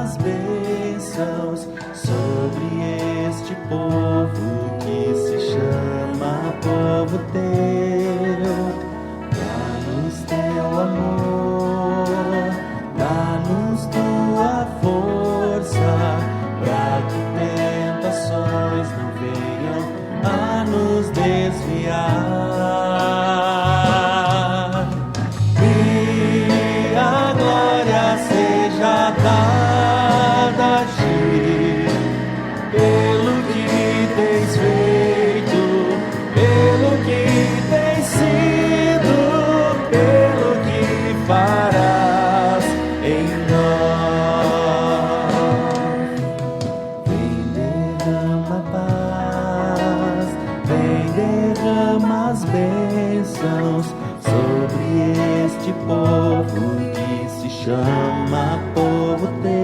derrama as bênçãos sobre este povo que se chama povo teu. Dá-nos teu amor, dá-nos tua força, para que tentações não venham a nos desviar. E a glória seja dada a ti, pelo que tens feito, pelo que tens sido, pelo que farás em nós. Vem, derrama paz, vem, derrama as bênçãos sobre este povo que se chama povo teu.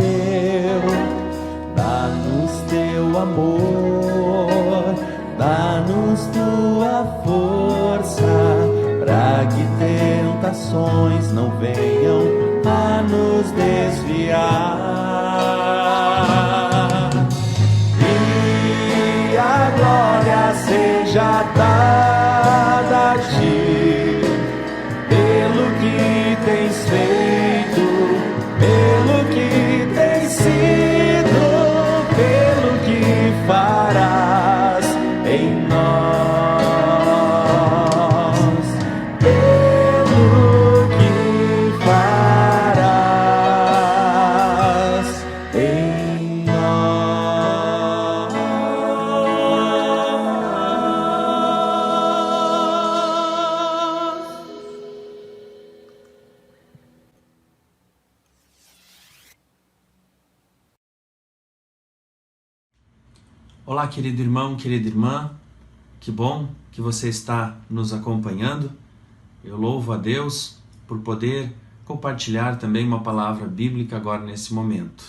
Dá-nos teu amor, dá-nos tua força, para que tentações não venham a nos desviar. E a glória seja dada a ti, pelo que tens feito, pelo que tens sido, pelo que farás em nós, pelo que farás em nós. Olá, querido irmão, querida irmã, que bom que você está nos acompanhando. Eu louvo a Deus por poder compartilhar também uma palavra bíblica agora nesse momento.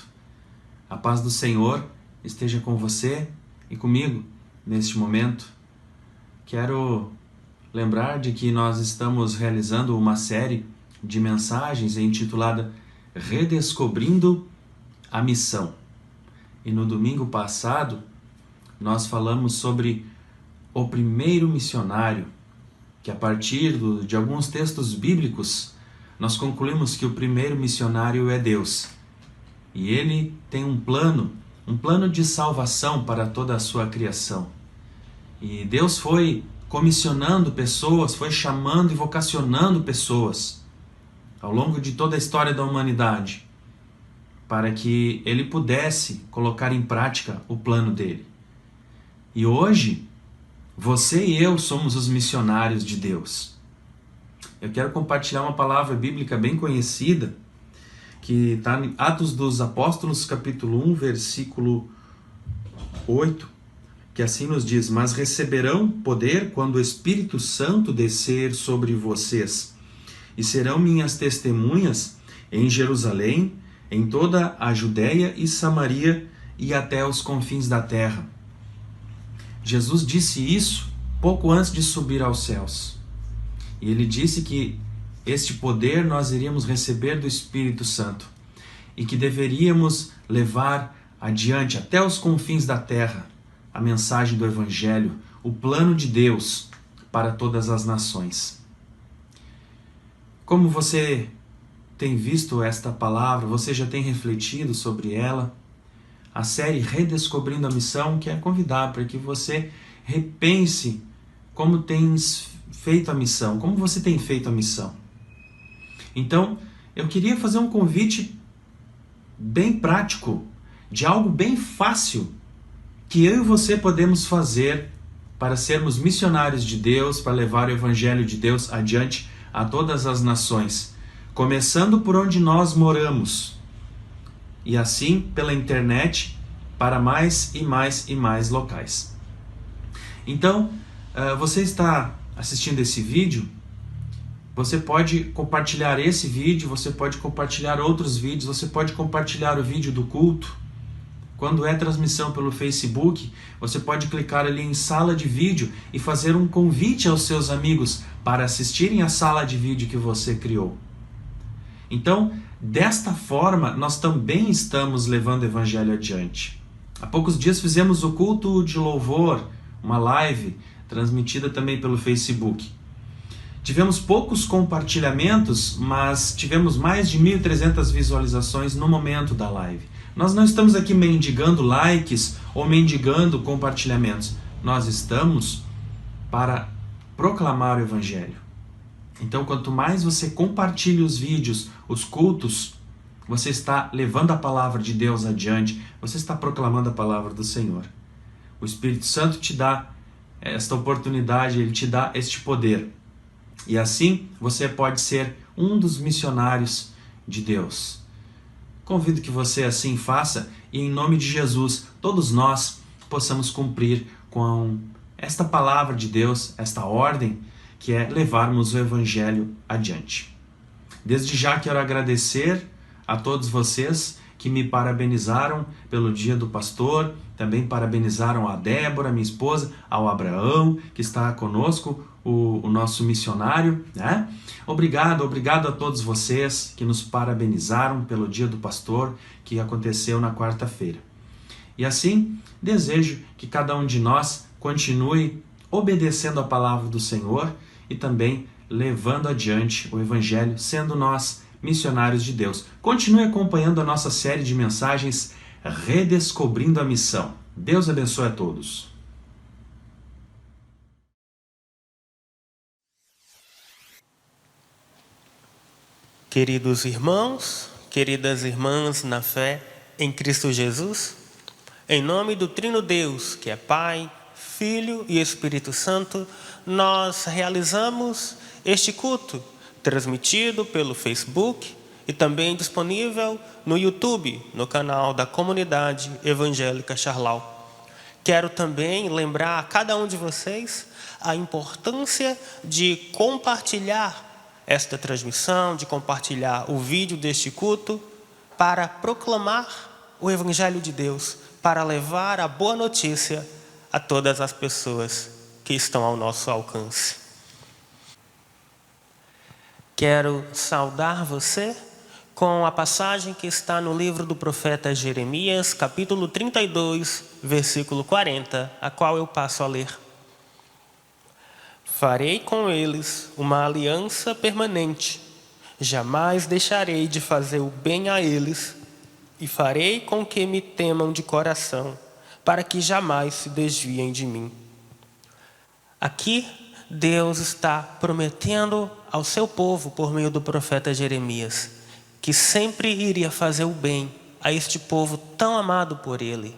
A paz do Senhor esteja com você e comigo neste momento. Quero lembrar de que nós estamos realizando uma série de mensagens intitulada Redescobrindo a Missão. E no domingo passado, nós falamos sobre o primeiro missionário, que a partir de alguns textos bíblicos, nós concluímos que o primeiro missionário é Deus. E Ele tem um plano de salvação para toda a sua criação. E Deus foi comissionando pessoas, foi chamando e vocacionando pessoas ao longo de toda a história da humanidade, para que Ele pudesse colocar em prática o plano dele. E hoje, você e eu somos os missionários de Deus. Eu quero compartilhar uma palavra bíblica bem conhecida, que está em Atos dos Apóstolos, capítulo 1, versículo 8, que assim nos diz: mas receberão poder quando o Espírito Santo descer sobre vocês, e serão minhas testemunhas em Jerusalém, em toda a Judéia e Samaria e até os confins da terra. Jesus disse isso pouco antes de subir aos céus. E ele disse que este poder nós iríamos receber do Espírito Santo e que deveríamos levar adiante até os confins da terra a mensagem do Evangelho, o plano de Deus para todas as nações. Como você tem visto esta palavra, você já tem refletido sobre ela? A série Redescobrindo a Missão quer convidar para que você repense como tens feito a missão, como você tem feito a missão. Então, eu queria fazer um convite bem prático, de algo bem fácil, que eu e você podemos fazer para sermos missionários de Deus, para levar o Evangelho de Deus adiante a todas as nações, começando por onde nós moramos, e assim pela internet para mais e mais e mais locais. Então, você está assistindo esse vídeo, você pode compartilhar esse vídeo, você pode compartilhar outros vídeos, você pode compartilhar o vídeo do culto. Quando é transmissão pelo Facebook, você pode clicar ali em sala de vídeo e fazer um convite aos seus amigos para assistirem à sala de vídeo que você criou. Então, desta forma nós também estamos levando o Evangelho adiante. Há poucos dias fizemos o culto de louvor, uma live transmitida também pelo Facebook. Tivemos poucos compartilhamentos, mas tivemos mais de 1.300 visualizações no momento da live. Nós não estamos aqui mendigando likes ou mendigando compartilhamentos. Nós estamos para proclamar o Evangelho. Então, quanto mais você compartilha os vídeos, os cultos, você está levando a palavra de Deus adiante, você está proclamando a palavra do Senhor. O Espírito Santo te dá esta oportunidade, ele te dá este poder. E assim você pode ser um dos missionários de Deus. Convido que você assim faça e em nome de Jesus, todos nós possamos cumprir com esta palavra de Deus, esta ordem, que é levarmos o Evangelho adiante. Desde já quero agradecer a todos vocês que me parabenizaram pelo Dia do Pastor, também parabenizaram a Débora, minha esposa, ao Abraão, que está conosco, o nosso missionário, né? Obrigado a todos vocês que nos parabenizaram pelo Dia do Pastor, que aconteceu na quarta-feira. E assim, desejo que cada um de nós continue obedecendo a palavra do Senhor e também levando adiante o Evangelho, sendo nós missionários de Deus. Continue acompanhando a nossa série de mensagens Redescobrindo a Missão. Deus abençoe a todos. Queridos irmãos, queridas irmãs na fé em Cristo Jesus, em nome do Trino Deus, que é Pai, Filho e Espírito Santo, nós realizamos este culto, transmitido pelo Facebook e também disponível no YouTube, no canal da Comunidade Evangélica Charlau. Quero também lembrar a cada um de vocês a importância de compartilhar esta transmissão, de compartilhar o vídeo deste culto para proclamar o Evangelho de Deus, para levar a boa notícia a todas as pessoas que estão ao nosso alcance. Quero saudar você com a passagem que está no livro do profeta Jeremias, capítulo 32, versículo 40, a qual eu passo a ler. Farei com eles uma aliança permanente, jamais deixarei de fazer o bem a eles, e farei com que me temam de coração, para que jamais se desviem de mim. Aqui, Deus está prometendo ao seu povo, por meio do profeta Jeremias, que sempre iria fazer o bem a este povo tão amado por Ele.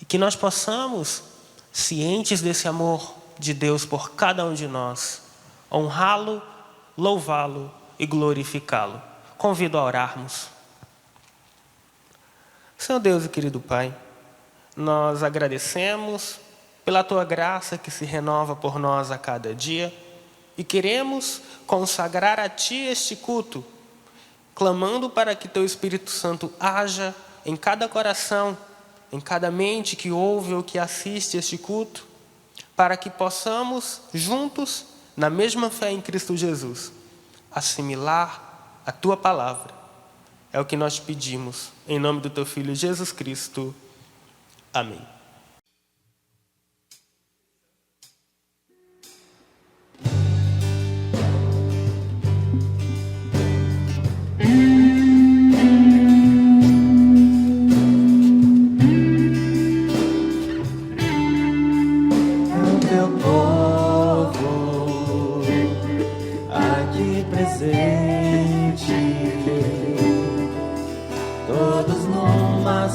E que nós possamos, cientes desse amor de Deus por cada um de nós, honrá-lo, louvá-lo e glorificá-lo. Convido a orarmos. Senhor Deus e querido Pai, nós agradecemos pela Tua graça que se renova por nós a cada dia e queremos consagrar a Ti este culto, clamando para que Teu Espírito Santo haja em cada coração, em cada mente que ouve ou que assiste este culto, para que possamos, juntos, na mesma fé em Cristo Jesus, assimilar a Tua palavra. É o que nós pedimos, em nome do Teu Filho Jesus Cristo. Amém.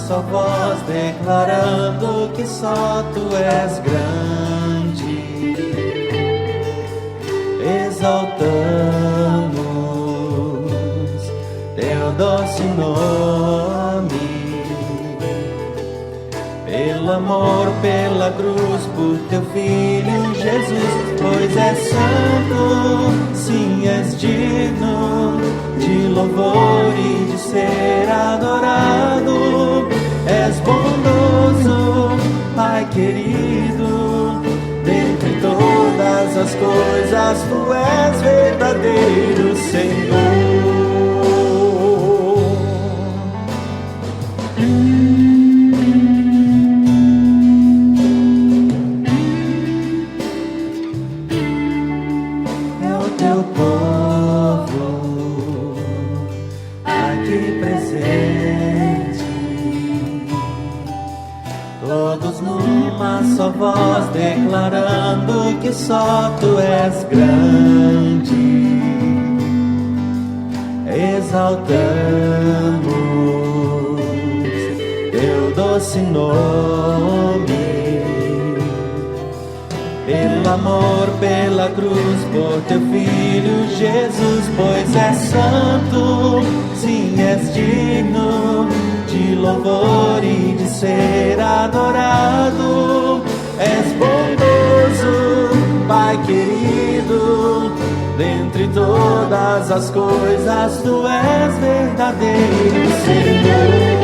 Só voz declarando que só Tu és grande, exaltamos Teu doce nome, pelo amor, pela cruz, por Teu Filho Jesus, pois és santo, sim, és digno de louvor e de ser adorado. És bondoso, Pai querido, dentre todas as coisas Tu és verdadeiro Senhor. É o teu povo aqui presente, todos numa só voz declarando que só tu és grande. Exaltamos teu doce nome, pelo amor, pela cruz, por teu filho Jesus, pois és santo, sim, és digno de louvor e de ser adorado. És bondoso, Pai querido, dentre todas as coisas tu és verdadeiro Senhor.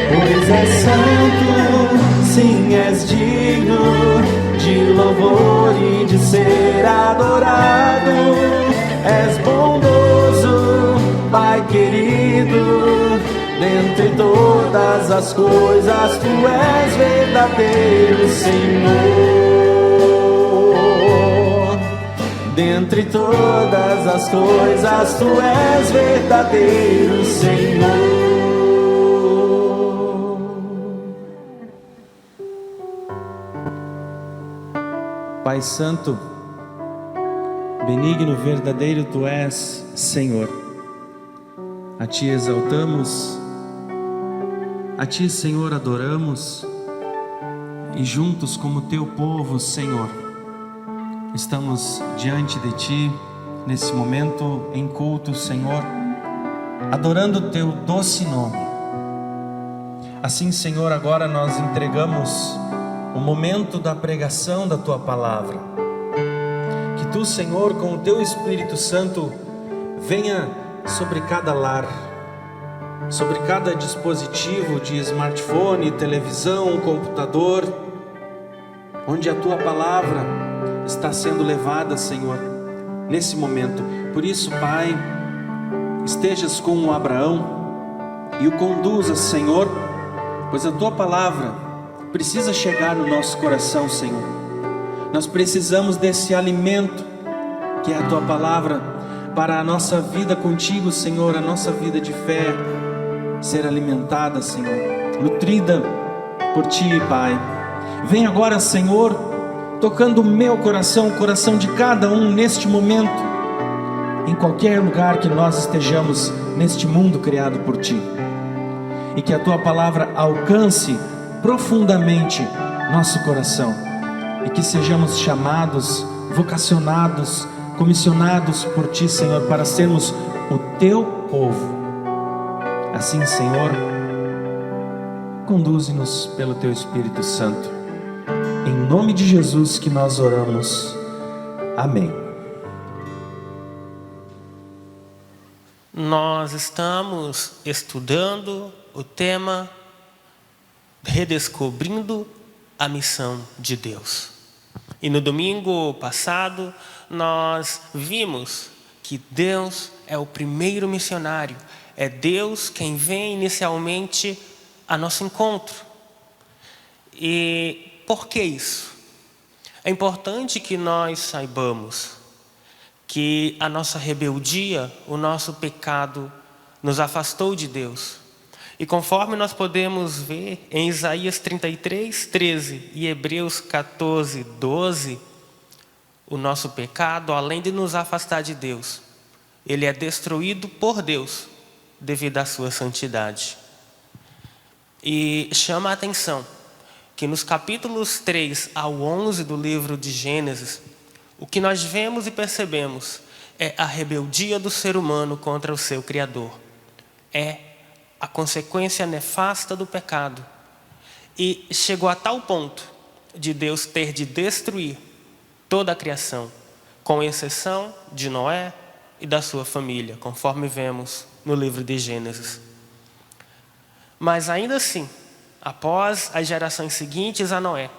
Pois és santo, sim, és digno de louvor e de ser adorado. És bondoso, Pai querido, dentre todas as coisas tu és verdadeiro Senhor. Dentre todas as coisas tu és verdadeiro Senhor. Pai Santo, benigno, verdadeiro tu és, Senhor. A ti exaltamos, a ti, Senhor, adoramos, e juntos como teu povo, Senhor, estamos diante de ti nesse momento em culto, Senhor, adorando o teu doce nome. Assim, Senhor, agora nós entregamos o momento da pregação da tua palavra. Que tu, Senhor, com o teu Espírito Santo, venha sobre cada lar, sobre cada dispositivo de smartphone, televisão, computador, onde a tua palavra está sendo levada, Senhor, nesse momento. Por isso, Pai, estejas com o Abraão e o conduzas, Senhor, pois a tua palavra precisa chegar no nosso coração, Senhor. Nós precisamos desse alimento que é a tua palavra para a nossa vida contigo, Senhor, a nossa vida de fé ser alimentada, Senhor, nutrida por ti, Pai. Vem agora, Senhor, tocando o meu coração, o coração de cada um neste momento, em qualquer lugar que nós estejamos neste mundo criado por ti, e que a tua palavra alcance profundamente nosso coração, e que sejamos chamados, vocacionados, comissionados por ti, Senhor, para sermos o teu povo. Assim, Senhor, conduze-nos pelo teu Espírito Santo. Em nome de Jesus que nós oramos. Amém. Nós estamos estudando o tema Redescobrindo a Missão de Deus. E no domingo passado nós vimos que Deus é o primeiro missionário. É Deus quem vem inicialmente a nosso encontro. E por que isso? É importante que nós saibamos que a nossa rebeldia, o nosso pecado, nos afastou de Deus. E conforme nós podemos ver em Isaías 33, 13 e Hebreus 14, 12, o nosso pecado, além de nos afastar de Deus, ele é destruído por Deus devido à sua santidade. E chama a atenção que nos capítulos 3 ao 11 do livro de Gênesis, o que nós vemos e percebemos é a rebeldia do ser humano contra o seu Criador. É a consequência nefasta do pecado. E chegou a tal ponto de Deus ter de destruir toda a criação, com exceção de Noé e da sua família, conforme vemos no livro de Gênesis. Mas ainda assim, após as gerações seguintes a Noé,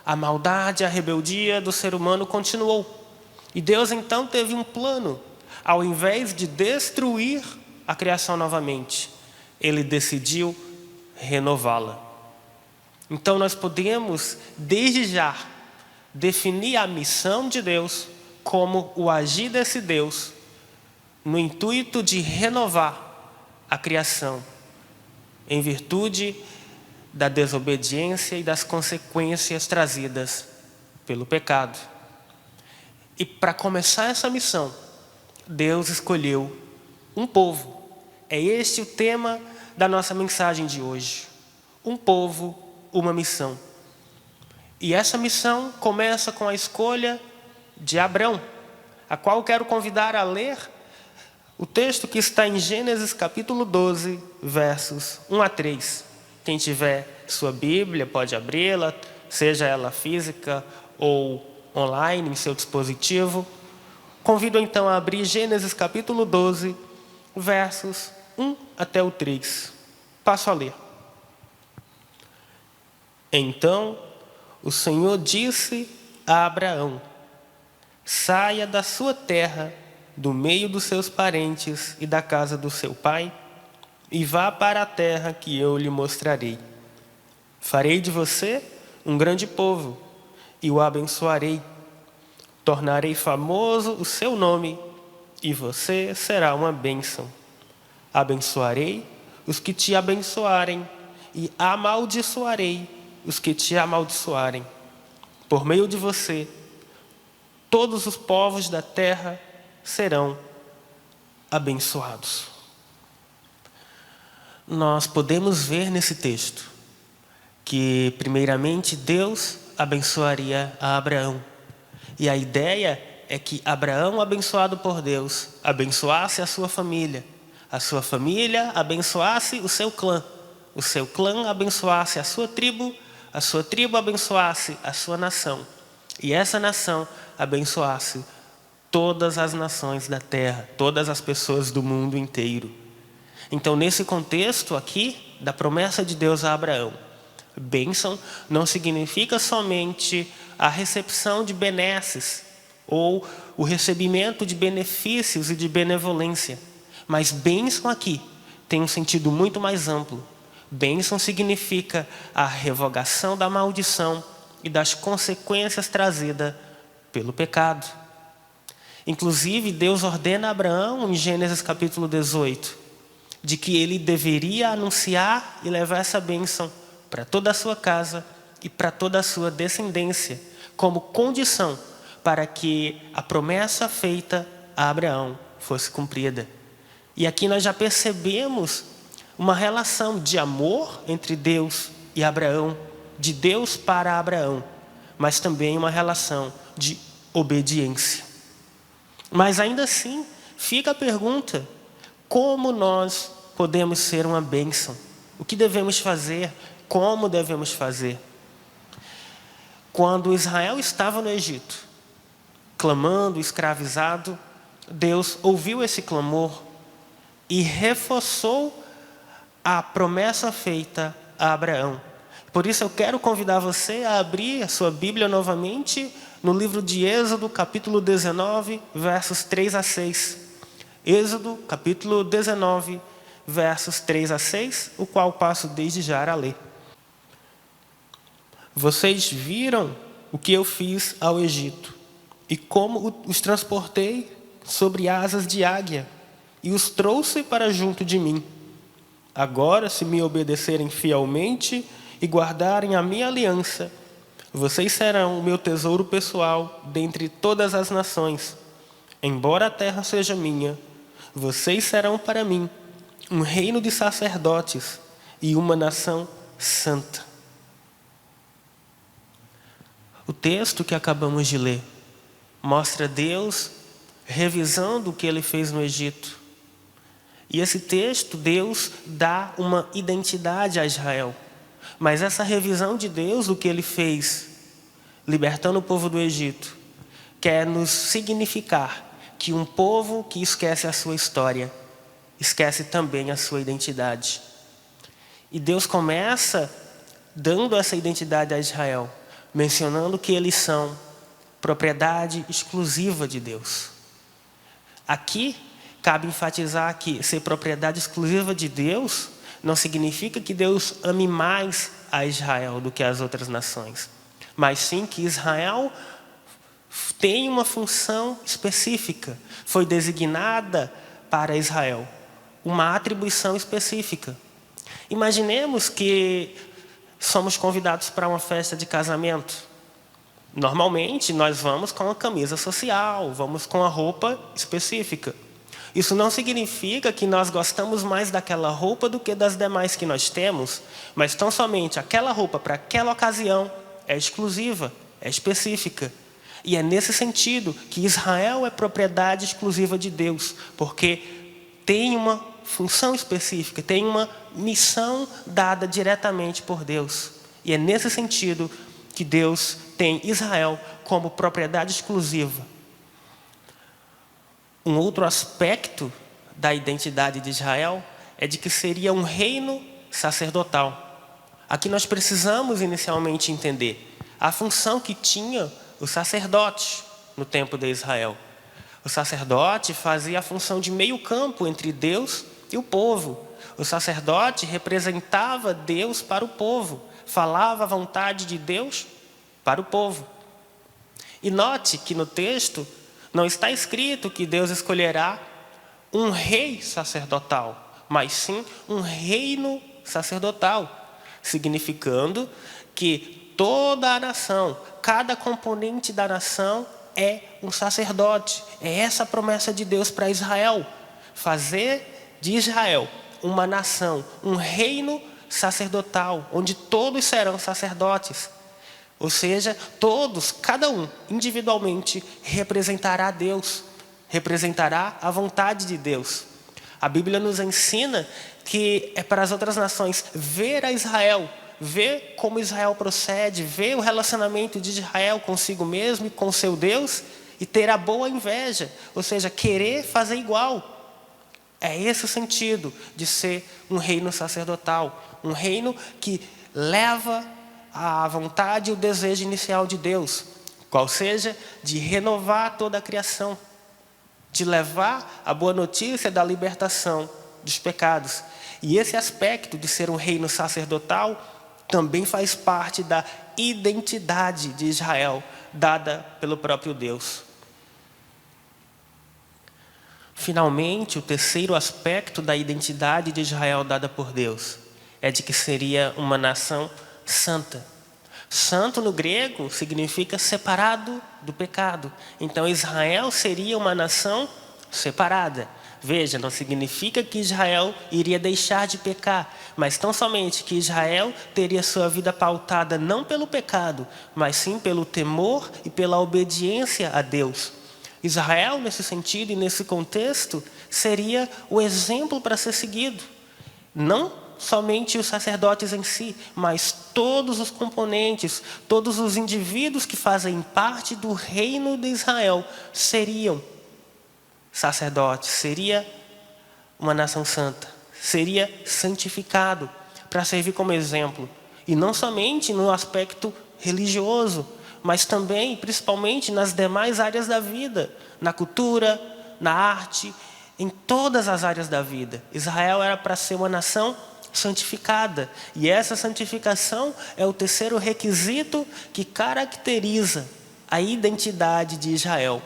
a maldade, a rebeldia do ser humano continuou. E Deus então teve um plano. Ao invés de destruir a criação novamente, Ele decidiu renová-la. Então nós podemos, desde já, definir a missão de Deus como o agir desse Deus no intuito de renovar a criação em virtude da desobediência e das consequências trazidas pelo pecado. E para começar essa missão, Deus escolheu um povo. É este o tema da nossa mensagem de hoje. Um povo, uma missão. E essa missão começa com a escolha de Abrão, a qual eu quero convidar a ler o texto que está em Gênesis capítulo 12, versos 1 a 3. Quem tiver sua Bíblia pode abri-la, seja ela física ou online em seu dispositivo. Convido então a abrir Gênesis capítulo 12, versos 1 até o 3. Passo a ler. Então o Senhor disse a Abraão: saia da sua terra, do meio dos seus parentes e da casa do seu pai, e vá para a terra que eu lhe mostrarei. Farei de você um grande povo, e o abençoarei. Tornarei famoso o seu nome, e você será uma bênção. Abençoarei os que te abençoarem, e amaldiçoarei os que te amaldiçoarem. Por meio de você, todos os povos da terra serão abençoados. Nós podemos ver nesse texto que, primeiramente, Deus abençoaria a Abraão. E a ideia é que Abraão, abençoado por Deus, abençoasse a sua família abençoasse o seu clã abençoasse a sua tribo abençoasse a sua nação, e essa nação abençoasse todas as nações da terra, todas as pessoas do mundo inteiro. Então, nesse contexto aqui, da promessa de Deus a Abraão, bênção não significa somente a recepção de benesses ou o recebimento de benefícios e de benevolência, mas bênção aqui tem um sentido muito mais amplo. Bênção significa a revogação da maldição e das consequências trazidas pelo pecado. Inclusive, Deus ordena a Abraão, em Gênesis capítulo 18, de que ele deveria anunciar e levar essa bênção para toda a sua casa e para toda a sua descendência, como condição para que a promessa feita a Abraão fosse cumprida. E aqui nós já percebemos uma relação de amor entre Deus e Abraão, de Deus para Abraão, mas também uma relação de obediência. Mas ainda assim, fica a pergunta: como nós podemos ser uma bênção? O que devemos fazer? Como devemos fazer? Quando Israel estava no Egito, clamando, escravizado, Deus ouviu esse clamor e reforçou a promessa feita a Abraão. Por isso eu quero convidar você a abrir a sua Bíblia novamente no livro de Êxodo, capítulo 19, versos 3 a 6. Êxodo, capítulo 19, versos 3 a 6, o qual passo desde já a ler. Vocês viram o que eu fiz ao Egito, e como os transportei sobre asas de águia, e os trouxe para junto de mim. Agora, se me obedecerem fielmente e guardarem a minha aliança, vocês serão o meu tesouro pessoal dentre todas as nações. Embora a terra seja minha, vocês serão para mim um reino de sacerdotes e uma nação santa. O texto que acabamos de ler mostra Deus revisando o que ele fez no Egito. E esse texto, Deus dá uma identidade a Israel. Mas essa revisão de Deus do que ele fez, libertando o povo do Egito, quer nos significar que um povo que esquece a sua história, esquece também a sua identidade. E Deus começa dando essa identidade a Israel, mencionando que eles são propriedade exclusiva de Deus. Aqui, cabe enfatizar que ser propriedade exclusiva de Deus não significa que Deus ame mais a Israel do que as outras nações, mas sim que Israel tem uma função específica, foi designada para Israel, uma atribuição específica. Imaginemos que somos convidados para uma festa de casamento. Normalmente, nós vamos com a camisa social, vamos com a roupa específica. Isso não significa que nós gostamos mais daquela roupa do que das demais que nós temos, mas tão somente aquela roupa para aquela ocasião é exclusiva, é específica. E é nesse sentido que Israel é propriedade exclusiva de Deus, porque tem uma função específica, tem uma missão dada diretamente por Deus. E é nesse sentido que Deus tem Israel como propriedade exclusiva. Um outro aspecto da identidade de Israel é de que seria um reino sacerdotal. Aqui nós precisamos inicialmente entender a função que tinha o sacerdote no tempo de Israel. O sacerdote fazia a função de meio campo entre Deus e o povo. O sacerdote representava Deus para o povo, falava a vontade de Deus para o povo. E note que no texto não está escrito que Deus escolherá um rei sacerdotal, mas sim um reino sacerdotal, significando que toda a nação, cada componente da nação é um sacerdote. É essa a promessa de Deus para Israel, fazer de Israel uma nação, um reino sacerdotal, onde todos serão sacerdotes. Ou seja, todos, cada um, individualmente, representará Deus, representará a vontade de Deus. A Bíblia nos ensina que é para as outras nações ver a Israel, ver como Israel procede, ver o relacionamento de Israel consigo mesmo e com seu Deus e ter a boa inveja, ou seja, querer fazer igual. É esse o sentido de ser um reino sacerdotal, um reino que leva a vontade e o desejo inicial de Deus, qual seja de renovar toda a criação, de levar a boa notícia da libertação dos pecados. E esse aspecto de ser um reino sacerdotal também faz parte da identidade de Israel, dada pelo próprio Deus. Finalmente, o terceiro aspecto da identidade de Israel dada por Deus é de que seria uma nação santa. Santo no grego significa separado do pecado. Então Israel seria uma nação separada. Veja, não significa que Israel iria deixar de pecar, mas tão somente que Israel teria sua vida pautada não pelo pecado, mas sim pelo temor e pela obediência a Deus. Israel, nesse sentido e nesse contexto, seria o exemplo para ser seguido. Não somente os sacerdotes em si, mas todos os componentes, todos os indivíduos que fazem parte do reino de Israel seriam sacerdotes, seria uma nação santa, seria santificado para servir como exemplo. E não somente no aspecto religioso, mas também, principalmente, nas demais áreas da vida, na cultura, na arte, em todas as áreas da vida. Israel era para ser uma nação santificada. E essa santificação é o terceiro requisito que caracteriza a identidade de Israel.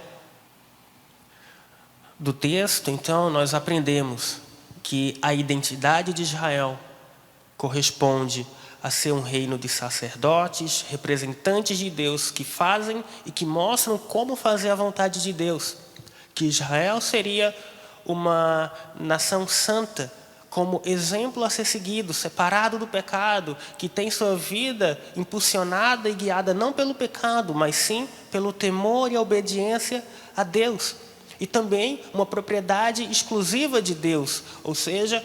Do texto, então, nós aprendemos que a identidade de Israel corresponde a ser um reino de sacerdotes, representantes de Deus que fazem e que mostram como fazer a vontade de Deus. Que Israel seria uma nação santa, como exemplo a ser seguido, separado do pecado, que tem sua vida impulsionada e guiada não pelo pecado, mas sim pelo temor e a obediência a Deus. E também uma propriedade exclusiva de Deus, ou seja,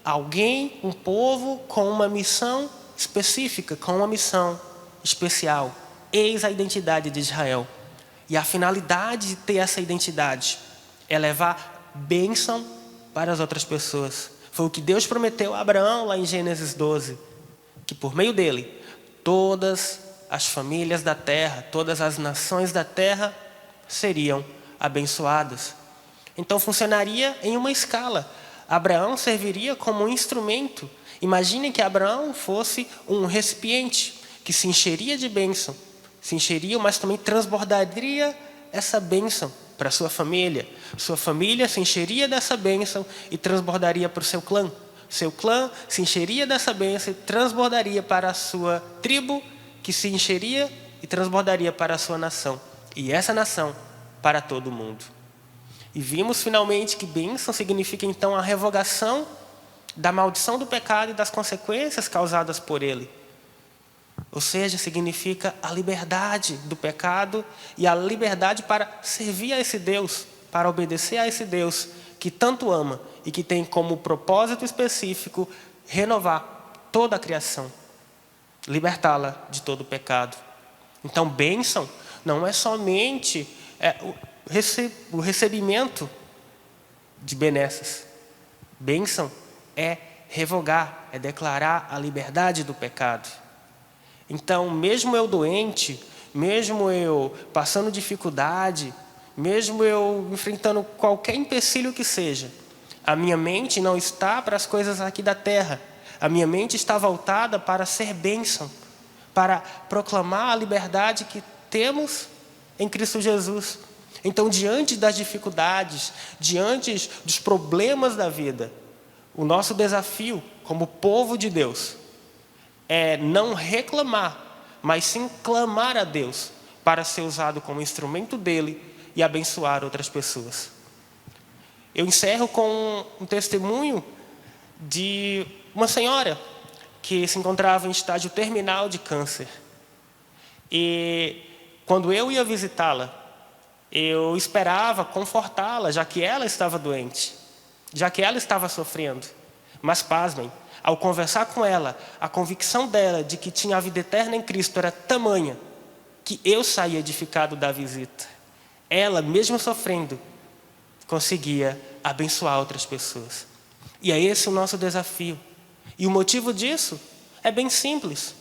alguém, um povo com uma missão específica, com uma missão especial. Eis a identidade de Israel. E a finalidade de ter essa identidade é levar bênção para as outras pessoas. Foi o que Deus prometeu a Abraão lá em Gênesis 12, que por meio dele, todas as famílias da terra, todas as nações da terra seriam abençoadas. Então funcionaria em uma escala. Abraão serviria como um instrumento. Imaginem que Abraão fosse um recipiente que se encheria de bênção, se encheria, mas também transbordaria essa bênção para sua família. Sua família se encheria dessa bênção e transbordaria para o seu clã. Seu clã se encheria dessa bênção e transbordaria para a sua tribo, que se encheria e transbordaria para a sua nação. E essa nação para todo o mundo. E vimos finalmente que bênção significa então a revogação da maldição do pecado e das consequências causadas por ele. Ou seja, significa a liberdade do pecado e a liberdade para servir a esse Deus, para obedecer a esse Deus que tanto ama e que tem como propósito específico renovar toda a criação, libertá-la de todo o pecado. Então, bênção não é somente o recebimento de benesses. Bênção é revogar, é declarar a liberdade do pecado. Então, mesmo eu doente, mesmo eu passando dificuldade, mesmo eu enfrentando qualquer empecilho que seja, a minha mente não está para as coisas aqui da terra. A minha mente está voltada para ser bênção, para proclamar a liberdade que temos em Cristo Jesus. Então, diante das dificuldades, diante dos problemas da vida, o nosso desafio como povo de Deus é não reclamar, mas sim clamar a Deus para ser usado como instrumento dele e abençoar outras pessoas. Eu encerro com um testemunho de uma senhora que se encontrava em estágio terminal de câncer. E quando eu ia visitá-la, eu esperava confortá-la, já que ela estava doente, já que ela estava sofrendo. Mas pasmem, ao conversar com ela, a convicção dela de que tinha a vida eterna em Cristo era tamanha que eu saí edificado da visita. Ela, mesmo sofrendo, conseguia abençoar outras pessoas. E é esse o nosso desafio. E o motivo disso é bem simples.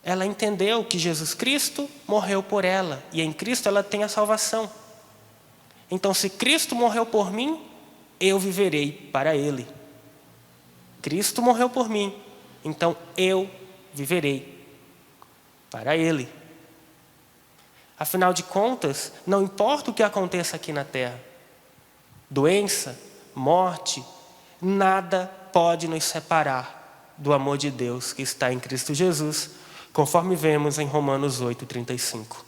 Ela entendeu que Jesus Cristo morreu por ela, e em Cristo ela tem a salvação. Então, se Cristo morreu por mim, eu viverei para Ele. Cristo morreu por mim, então eu viverei para Ele. Afinal de contas, não importa o que aconteça aqui na terra, doença, morte, nada pode nos separar do amor de Deus que está em Cristo Jesus, conforme vemos em Romanos 8:35.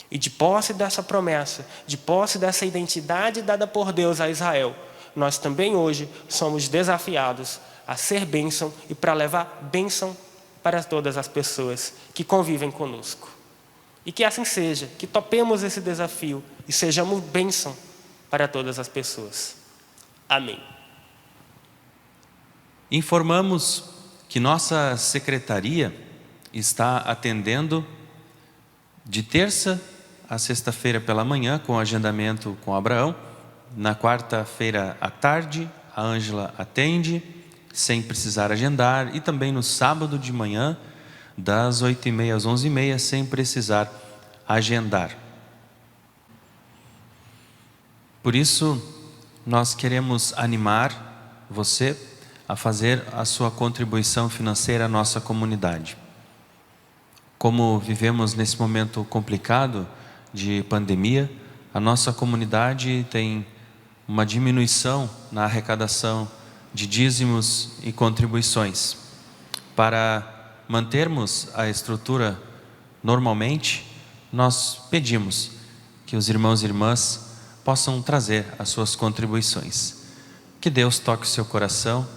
E de posse dessa promessa, de posse dessa identidade dada por Deus a Israel, nós também hoje somos desafiados a ser bênção e para levar bênção para todas as pessoas que convivem conosco. E que assim seja, que topemos esse desafio e sejamos bênção para todas as pessoas. Amém. Informamos que nossa secretaria está atendendo de terça a sexta-feira pela manhã, com agendamento com Abraão. Na quarta-feira à tarde, a Ângela atende, sem precisar agendar. E também no sábado de manhã, das 8h30 às 11h30, sem precisar agendar. Por isso, nós queremos animar você a fazer a sua contribuição financeira à nossa comunidade. Como vivemos nesse momento complicado de pandemia, a nossa comunidade tem uma diminuição na arrecadação de dízimos e contribuições. Para mantermos a estrutura normalmente, nós pedimos que os irmãos e irmãs possam trazer as suas contribuições. Que Deus toque o seu coração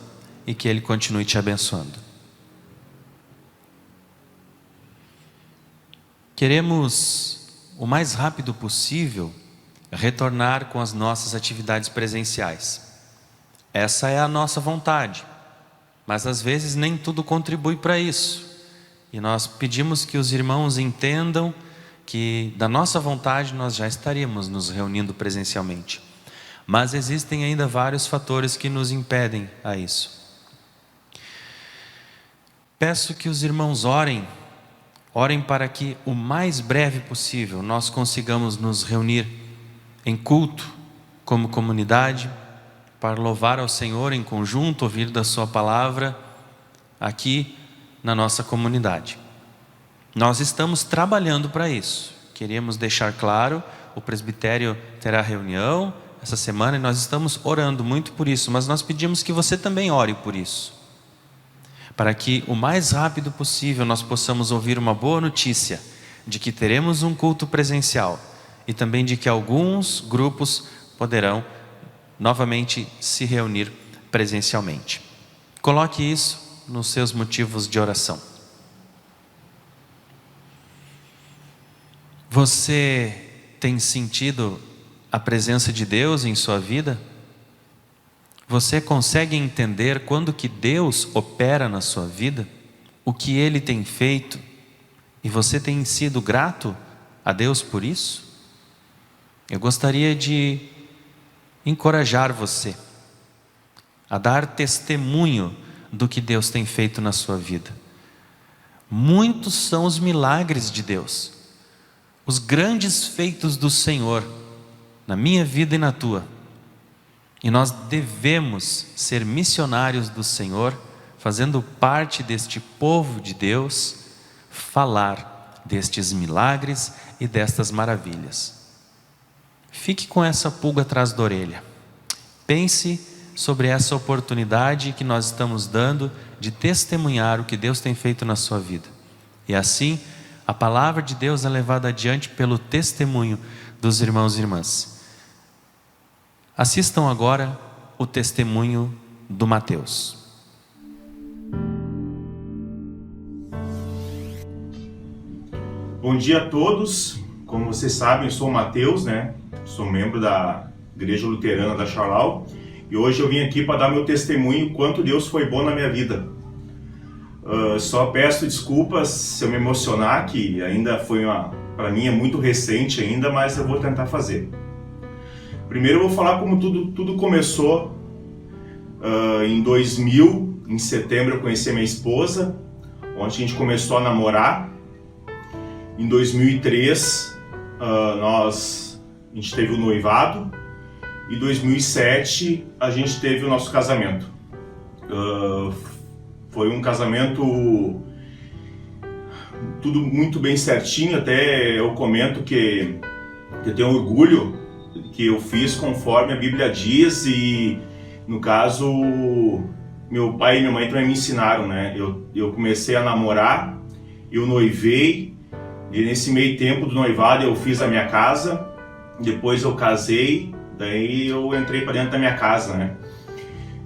e que Ele continue te abençoando. Queremos, o mais rápido possível, retornar com as nossas atividades presenciais. Essa é a nossa vontade, mas às vezes nem tudo contribui para isso. E nós pedimos que os irmãos entendam que da nossa vontade nós já estaríamos nos reunindo presencialmente. Mas existem ainda vários fatores que nos impedem a isso. Peço que os irmãos orem para que o mais breve possível nós consigamos nos reunir em culto como comunidade, para louvar ao Senhor em conjunto, ouvir da sua palavra aqui na nossa comunidade. Nós estamos trabalhando para isso. Queríamos deixar claro, o presbitério terá reunião essa semana e nós estamos orando muito por isso, mas nós pedimos que você também ore por isso, para que o mais rápido possível nós possamos ouvir uma boa notícia de que teremos um culto presencial e também de que alguns grupos poderão novamente se reunir presencialmente. Coloque isso nos seus motivos de oração. Você tem sentido a presença de Deus em sua vida? Você consegue entender quando que Deus opera na sua vida? O que Ele tem feito? E você tem sido grato a Deus por isso? Eu gostaria de encorajar você a dar testemunho do que Deus tem feito na sua vida. Muitos são os milagres de Deus, os grandes feitos do Senhor na minha vida e na tua. E nós devemos ser missionários do Senhor, fazendo parte deste povo de Deus, falar destes milagres e destas maravilhas. Fique com essa pulga atrás da orelha. Pense sobre essa oportunidade que nós estamos dando de testemunhar o que Deus tem feito na sua vida. E assim, a palavra de Deus é levada adiante pelo testemunho dos irmãos e irmãs. Assistam agora o testemunho do Mateus. Bom dia a todos. Como vocês sabem, eu sou o Mateus, Sou membro da Igreja Luterana da Charlau. E hoje eu vim aqui para dar meu testemunho quanto Deus foi bom na minha vida. Só peço desculpas se eu me emocionar, que ainda para mim é muito recente ainda, mas eu vou tentar fazer. Primeiro eu vou falar como tudo começou. Em 2000, em setembro, eu conheci a minha esposa, onde a gente começou a namorar. Em 2003, a gente teve o noivado. Em 2007, a gente teve o nosso casamento. Foi um casamento tudo muito bem certinho. Até eu comento que eu tenho orgulho que eu fiz conforme a Bíblia diz. E no caso, meu pai e minha mãe também me ensinaram, Eu comecei a namorar, eu noivei, e nesse meio tempo do noivado eu fiz a minha casa. Depois eu casei, daí eu entrei para dentro da minha casa,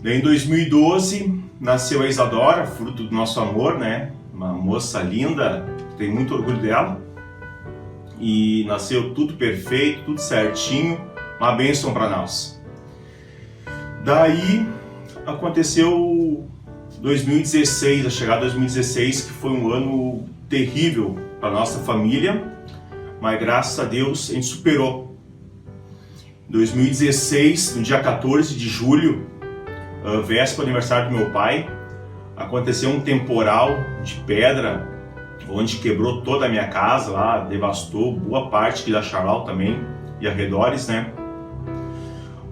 Daí em 2012 nasceu a Isadora, fruto do nosso amor, Uma moça linda, tenho muito orgulho dela. E nasceu tudo perfeito, tudo certinho, uma bênção para nós. Daí aconteceu 2016, a chegada de 2016, que foi um ano terrível para nossa família, mas graças a Deus a gente superou. Em 2016, no dia 14 de julho, véspera do aniversário do meu pai, aconteceu um temporal de pedra, onde quebrou toda a minha casa lá, devastou boa parte aqui da Charlau também, e arredores,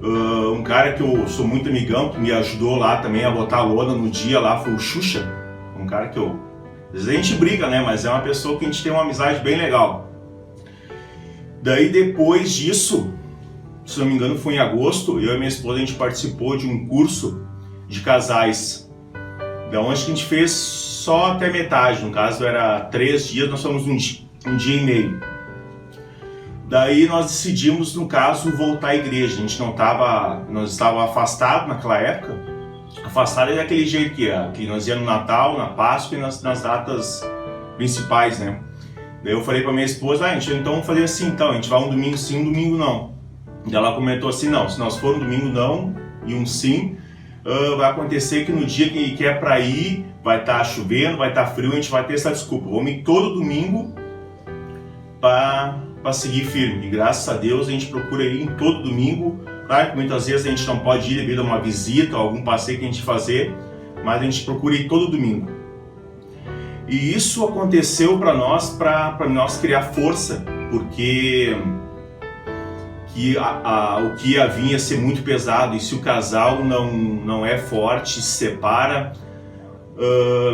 Um cara que eu sou muito amigão, que me ajudou lá também a botar a lona no dia lá, foi o Xuxa, um cara que às vezes a gente briga, mas é uma pessoa que a gente tem uma amizade bem legal. Daí depois disso, se não me engano foi em agosto, eu e minha esposa a gente participou de um curso de casais, da onde a gente fez só até metade, no caso era 3 dias, nós fomos um dia e meio. Daí nós decidimos, no caso, voltar à igreja. Nós estávamos afastados naquela época. Afastado é daquele jeito que nós íamos no Natal, na Páscoa e nas datas principais, Daí eu falei para minha esposa, gente, então vamos fazer assim, a gente vai um domingo sim, um domingo não. E ela comentou assim, não, se nós for um domingo não e um sim, vai acontecer que no dia que é para ir, vai estar chovendo, vai estar frio, a gente vai ter essa desculpa. Vamos ir todo domingo para seguir firme. E graças a Deus a gente procura ir em todo domingo, Claro que muitas vezes a gente não pode ir devido a uma visita ou algum passeio que a gente fazer, mas a gente procura ir todo domingo. E isso aconteceu para nós criar força, porque o que ia vir ia ser muito pesado, e se o casal não é forte, se separa.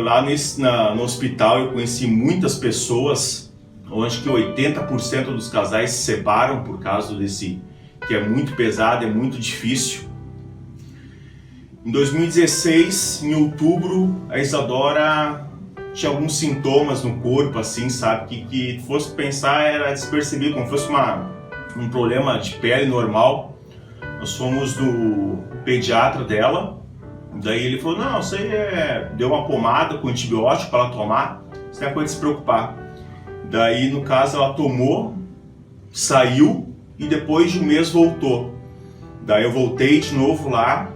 Lá no hospital eu conheci muitas pessoas, onde que 80% dos casais se separam por causa desse, que é muito pesado, é muito difícil. Em 2016, em outubro, a Isadora tinha alguns sintomas no corpo, assim, sabe, que fosse pensar era despercebido, como fosse um problema de pele normal. Nós fomos no pediatra dela, daí ele falou, não, isso aí deu uma pomada com antibiótico para ela tomar, isso não é coisa de se preocupar. Daí, no caso, ela tomou, saiu e depois de um mês voltou. Daí eu voltei de novo lá,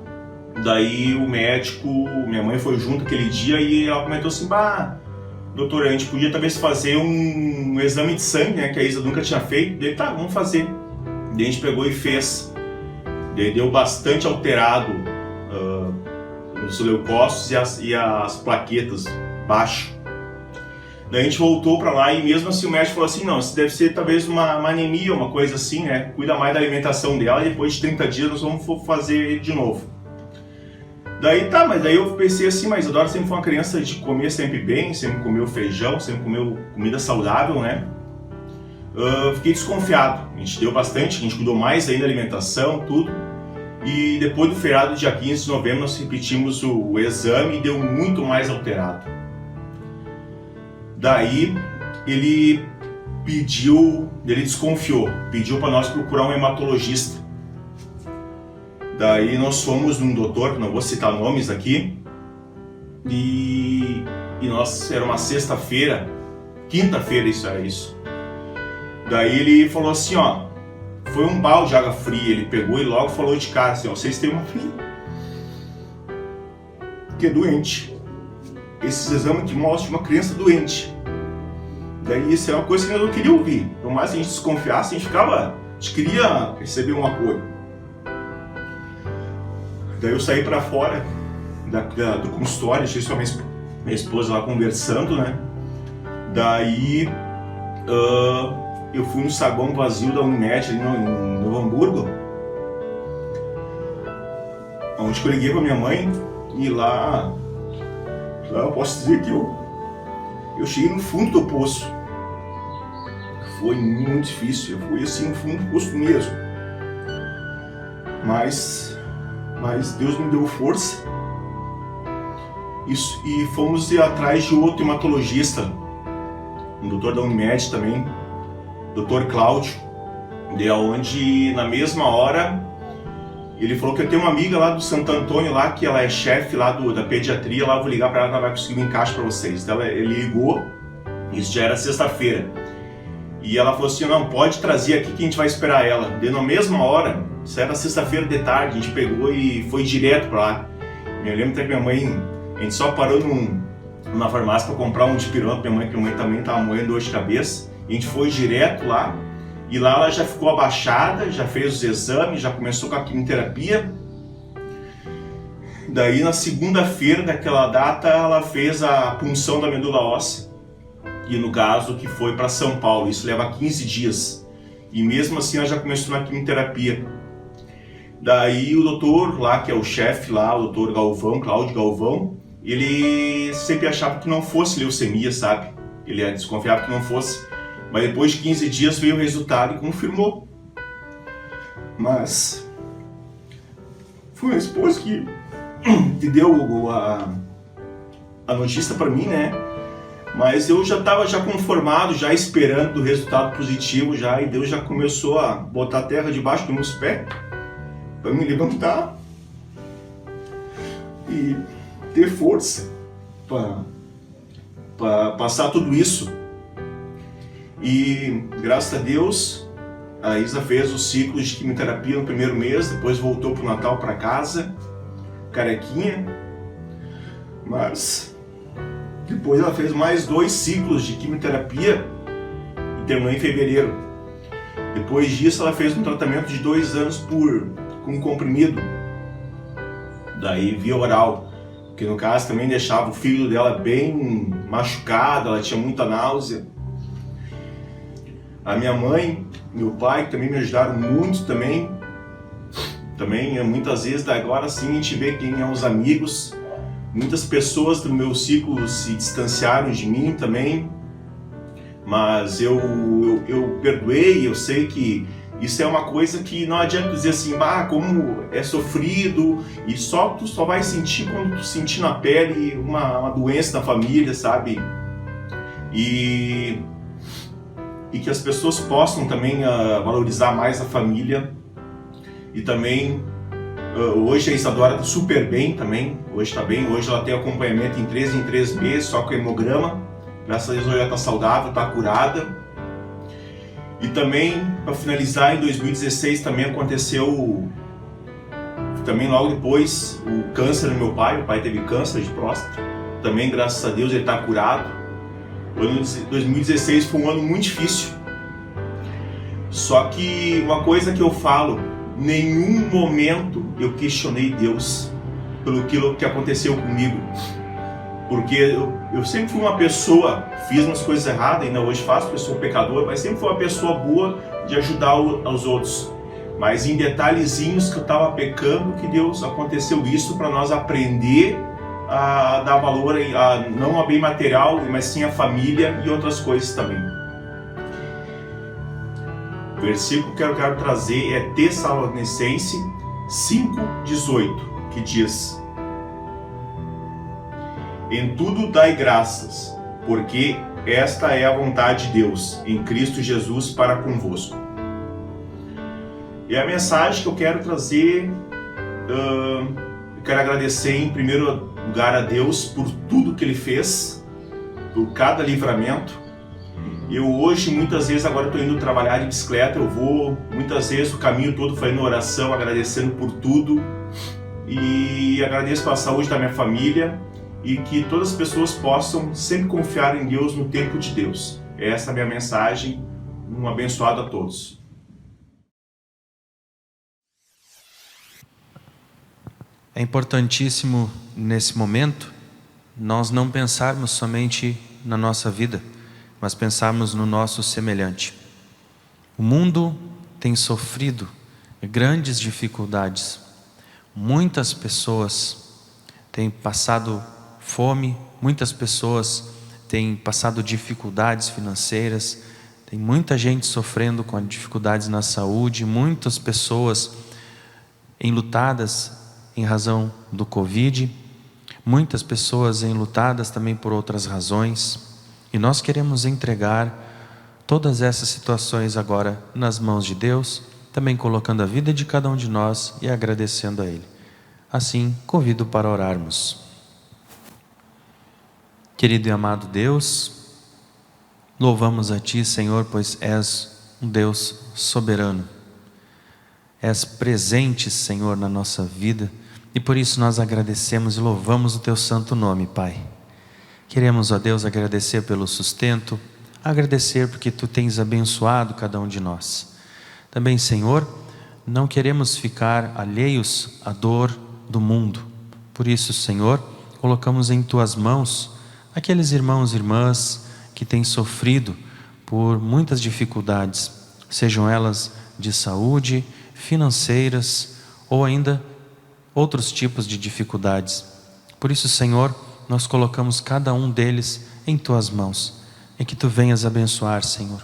daí o médico, minha mãe foi junto aquele dia e ela comentou assim, doutor, a gente podia talvez fazer um exame de sangue, né, que a Isa nunca tinha feito. Daí, tá, vamos fazer. Daí a gente pegou e fez. Daí deu bastante alterado os leucócitos e as plaquetas baixo. Daí a gente voltou pra lá e mesmo assim o médico falou assim, não, isso deve ser talvez uma anemia, uma coisa assim, né, cuida mais da alimentação dela e depois de 30 dias nós vamos fazer de novo. Daí tá, mas daí eu pensei assim, mas a Isadora sempre foi uma criança de comer sempre bem, sempre comeu feijão, sempre comeu comida saudável, né? Fiquei desconfiado, a gente deu bastante, a gente cuidou mais ainda da alimentação, tudo. E depois do feriado, dia 15 de novembro, nós repetimos o exame e deu muito mais alterado. Daí ele desconfiou, pediu para nós procurar um hematologista. Daí nós fomos num doutor, não vou citar nomes aqui, e era uma sexta-feira, quinta-feira isso era isso. Daí ele falou assim, ó, foi um balde de água fria, ele pegou e logo falou de cara assim, ó, vocês têm uma filha que é doente. Esses exames que mostram uma criança doente. Daí isso é uma coisa que eu não queria ouvir. Por mais que a gente desconfiasse, a gente queria receber um apoio. Daí eu saí pra fora do consultório, deixei só minha esposa lá conversando, né? Daí eu fui no saguão vazio da Unimed ali em Novo Hamburgo, onde eu liguei pra minha mãe e lá eu posso dizer que eu cheguei no fundo do poço. Foi muito difícil, eu fui assim no fundo do poço mesmo. Mas Deus me deu força e fomos ir atrás de outro hematologista, um doutor da Unimed também, doutor Cláudio, de onde na mesma hora ele falou que eu tenho uma amiga lá do Santo Antônio lá, que ela é chefe lá da pediatria, lá eu vou ligar para ela vai conseguir um encaixe para vocês. Então ele ligou, isso já era sexta-feira, e ela falou assim, não, pode trazer aqui que a gente vai esperar ela. Daí na mesma hora, isso era sexta-feira de tarde, a gente pegou e foi direto para lá. Eu lembro até que minha mãe, a gente só parou numa farmácia para comprar um dipirona pra minha mãe, que minha mãe também estava morrendo de dor de cabeça. A gente foi direto lá, e lá ela já ficou abaixada, já fez os exames, já começou com a quimioterapia. Daí na segunda-feira daquela data ela fez a punção da medula óssea, e no caso que foi para São Paulo, isso leva 15 dias. E mesmo assim ela já começou na quimioterapia. Daí o doutor lá, que é o chefe lá, o doutor Galvão, Cláudio Galvão, ele sempre achava que não fosse leucemia, sabe? Ele desconfiava que não fosse. Mas depois de 15 dias veio o resultado e confirmou. Mas foi a esposa que deu a notícia para mim, né? Mas eu já estava conformado, já esperando o resultado positivo, e Deus já começou a botar a terra debaixo dos meus pés para me levantar e ter força para passar tudo isso. E graças a Deus a Isa fez o ciclo de quimioterapia no primeiro mês, depois voltou pro Natal para casa, carequinha, mas depois ela fez mais 2 ciclos de quimioterapia e terminou em fevereiro. Depois disso ela fez um tratamento de 2 anos por com comprimido, daí via oral, que no caso também deixava o fígado dela bem machucado, ela tinha muita náusea. A minha mãe, meu pai, que também me ajudaram muito também muitas vezes, agora sim a gente vê quem é os amigos. Muitas pessoas do meu ciclo se distanciaram de mim também, mas eu perdoei. Eu sei que isso é uma coisa que não adianta dizer assim, como é sofrido, e tu só vai sentir quando tu sentir na pele uma doença na família, sabe? E que as pessoas possam também valorizar mais a família. E também hoje a Isadora está super bem também, hoje está bem, hoje ela tem acompanhamento em 3 meses, só com hemograma. Graças a Deus hoje ela está saudável, está curada. E também, para finalizar, em 2016 também aconteceu, também logo depois, o câncer no meu pai. O pai teve câncer de próstata, também graças a Deus ele está curado. O ano de 2016 foi um ano muito difícil, só que uma coisa que eu falo, nenhum momento eu questionei Deus pelo que aconteceu comigo, porque eu sempre fui uma pessoa, fiz umas coisas erradas, ainda hoje faço, eu sou pecador, mas sempre fui uma pessoa boa de ajudar aos outros. Mas em detalhezinhos que eu estava pecando, que Deus aconteceu isso para nós aprender a dar valor não a bem material, mas sim a família e outras coisas também. O versículo que eu quero trazer é Tessalonicenses 5:18, que diz: em tudo dai graças, porque esta é a vontade de Deus, em Cristo Jesus para convosco. E a mensagem que eu quero trazer, eu quero agradecer em primeiro lugar a Deus por tudo que Ele fez, por cada livramento. Eu hoje, muitas vezes, agora estou indo trabalhar de bicicleta, eu vou muitas vezes o caminho todo fazendo oração, agradecendo por tudo, e agradeço pela saúde da minha família, e que todas as pessoas possam sempre confiar em Deus no tempo de Deus. Essa é a minha mensagem. Um abençoado a todos. É importantíssimo nesse momento nós não pensarmos somente na nossa vida, mas pensarmos no nosso semelhante. O mundo tem sofrido grandes dificuldades. Muitas pessoas têm passado fome, muitas pessoas têm passado dificuldades financeiras, tem muita gente sofrendo com dificuldades na saúde, muitas pessoas enlutadas em razão do Covid, muitas pessoas enlutadas também por outras razões. E nós queremos entregar todas essas situações agora nas mãos de Deus, também colocando a vida de cada um de nós e agradecendo a Ele. Assim, convido para orarmos. Querido e amado Deus, louvamos a Ti, Senhor, pois és um Deus soberano. És presente, Senhor, na nossa vida, e por isso nós agradecemos e louvamos o Teu santo nome, Pai. Queremos, ó Deus, agradecer pelo sustento, agradecer porque Tu tens abençoado cada um de nós. Também, Senhor, não queremos ficar alheios à dor do mundo. Por isso, Senhor, colocamos em Tuas mãos aqueles irmãos e irmãs que têm sofrido por muitas dificuldades, sejam elas de saúde, financeiras ou ainda outros tipos de dificuldades. Por isso, Senhor, nós colocamos cada um deles em Tuas mãos, e que Tu venhas abençoar, Senhor.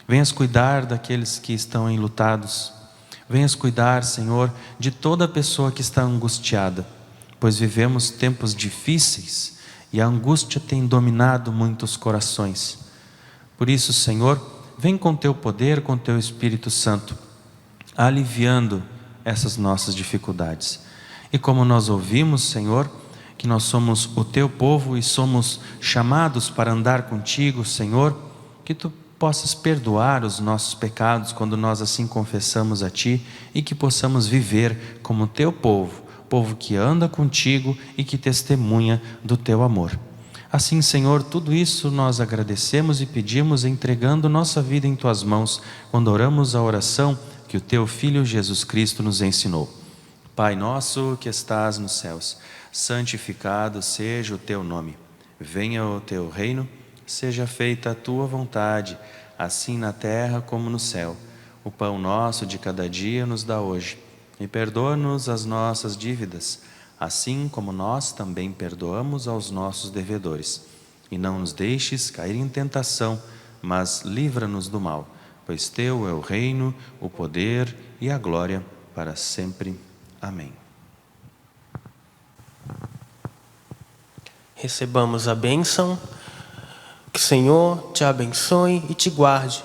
Venhas cuidar daqueles que estão enlutados. Venhas cuidar, Senhor, de toda pessoa que está angustiada, pois vivemos tempos difíceis e a angústia tem dominado muitos corações. Por isso, Senhor, vem com Teu poder, com Teu Espírito Santo, aliviando essas nossas dificuldades. E como nós ouvimos, Senhor, que nós somos o Teu povo e somos chamados para andar contigo, Senhor, que Tu possas perdoar os nossos pecados quando nós assim confessamos a Ti, e que possamos viver como Teu povo, povo que anda contigo e que testemunha do Teu amor. Assim, Senhor, tudo isso nós agradecemos e pedimos, entregando nossa vida em Tuas mãos, quando oramos a oração que o teu Filho Jesus Cristo nos ensinou. Pai nosso que estás nos céus, santificado seja o teu nome. Venha o teu reino, seja feita a tua vontade, assim na terra como no céu. O pão nosso de cada dia nos dá hoje, e perdoa-nos as nossas dívidas, assim como nós também perdoamos aos nossos devedores. E não nos deixes cair em tentação, mas livra-nos do mal, pois teu é o reino, o poder e a glória para sempre. Amém. Recebamos a bênção. Que o Senhor te abençoe e te guarde.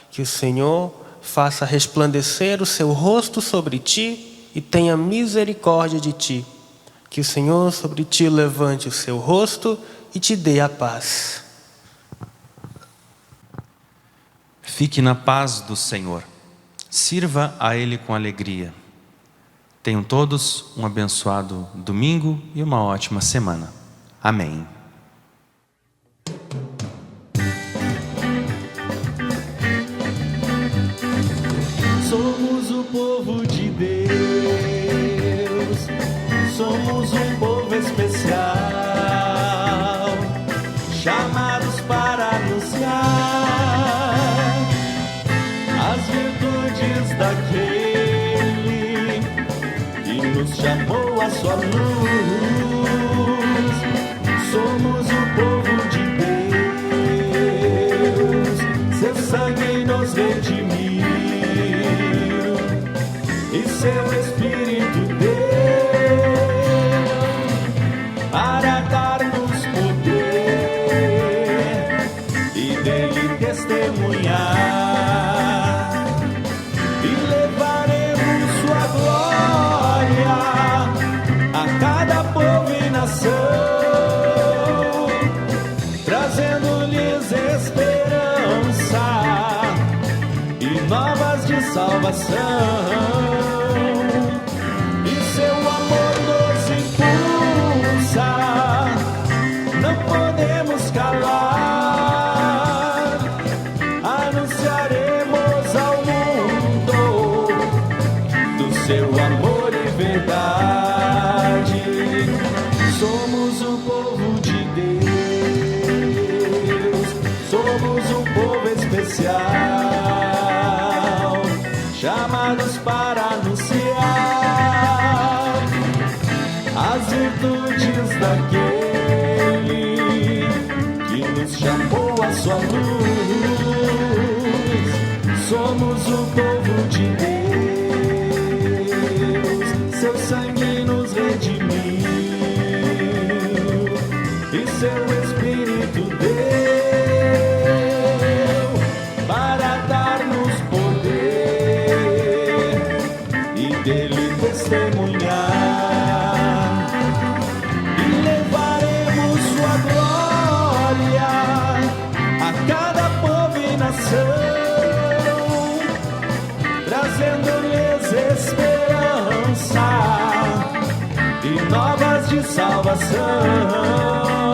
Que o Senhor faça resplandecer o seu rosto sobre ti e tenha misericórdia de ti. Que o Senhor sobre ti levante o seu rosto e te dê a paz. Fique na paz do Senhor. Sirva a Ele com alegria. Tenham todos um abençoado domingo e uma ótima semana. Amém. Somos o povo de Deus, somos um povo especial, chamados para anunciar as virtudes daquele que nos chamou à sua luz. Somos o povo de Deus, seu sangue nos redimiu e seu Espírito deu para dar-nos poder e dele testemunhar, e levaremos sua glória a cada povo e nação, trazendo-lhes esperança e novas de salvação. E seu amor nos impulsa, não podemos calar, anunciaremos ao mundo do seu amor e verdade. Somos o povo de Deus, somos um povo especial, chamados para anunciar as virtudes daquele que nos chamou à sua luz. Somos o povo de Deus, seu sangue nos redimiu e seu Espírito deu para dar-nos poder e dele testemunhar, e levaremos sua glória a cada povo e nação, trazendo-lhes esperança e novas de salvação.